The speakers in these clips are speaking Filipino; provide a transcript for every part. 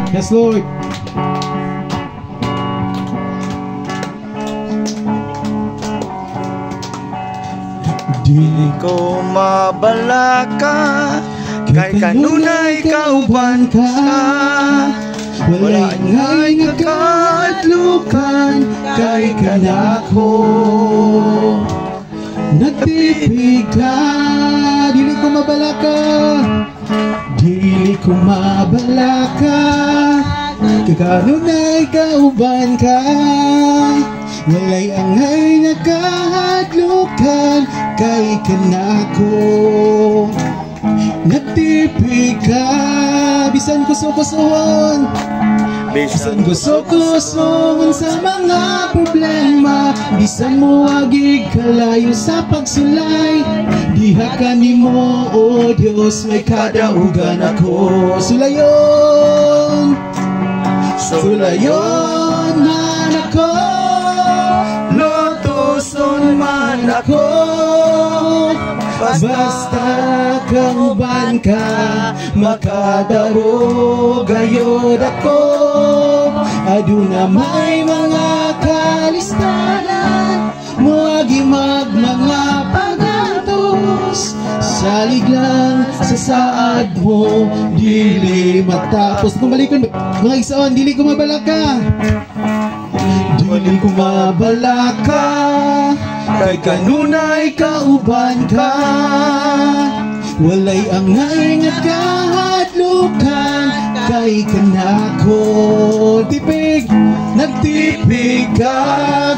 Yes, Lord. Dili ko mabalaka, kay kanunay kauban ka. Wala ngay nagkaadlukan, kay kanako. Nagtipig ka, dili ko mabalaka. Dili ko mabalaka, kay kanunay kauban ka. Walay angay nagkahadlukan, kay kanako. Nagtipig ka, bisan kuso-kusohon, bisan kuso-kusohon sa mga problema. Bisan mo agig kalayo sa pagsulay, diha ka nimo, o Dios, may kadaugan ako. Sulayon, sulayon man ako, Lotuson man ako, basta kauban ka, makadaro gayod ako. Aduna may mga kalistanan, muagi mga pagantos. Salig lang sa saad mo, dili matapos. Pumalikon mga igsoon, dili ko mabalaka. Dili ko mabalaka, kay kanunay kauban ka. Walay angay nga kahadlukan, kay kanako. Tipig, nagtipig ka,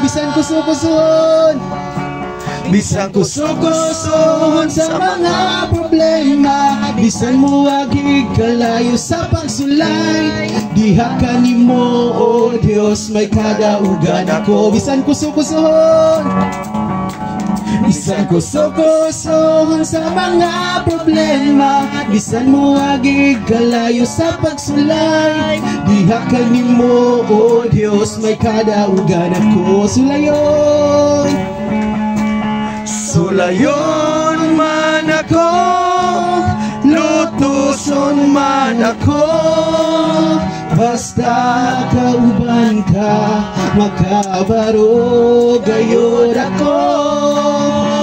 bisan kuso-kusohon, bisan kuso-kusohon sa mga problema. Bisan mo agig kalayo sa pagsulay, diha ka nimo, o Dios, may kadaugan ako. Bisan kuso-kusohon, bisan kuso-kusohon sa mga problema. Bisan mo agig kalayo sa pagsulay, diha ka nimo, o Dios, may kadaugan ako. Sulayon, sulayon man ako, lutuson man ako. Basta kauban ka, makabaro gayod ako.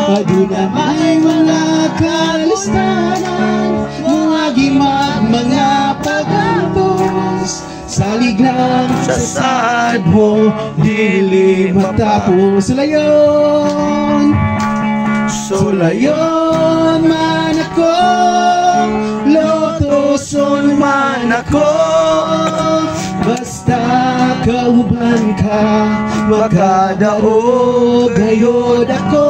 Aduna may mga kalistanan, muagi mga pagantos. Salig lang sa saad mo, dili matapos. Sulayon, sulayon man ako, lotuson man ako. Basta kauban ka, makadao gayod ako.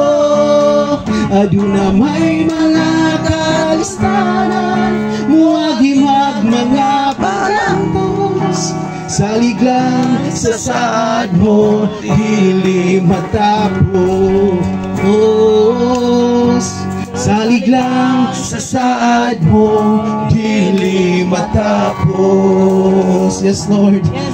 Aduna may mga kalistanan, muagi mga pagantos. Salig lang sa saad mo, dili matapos. Salig lang sa saad mo, dili matapos. Yes, Lord.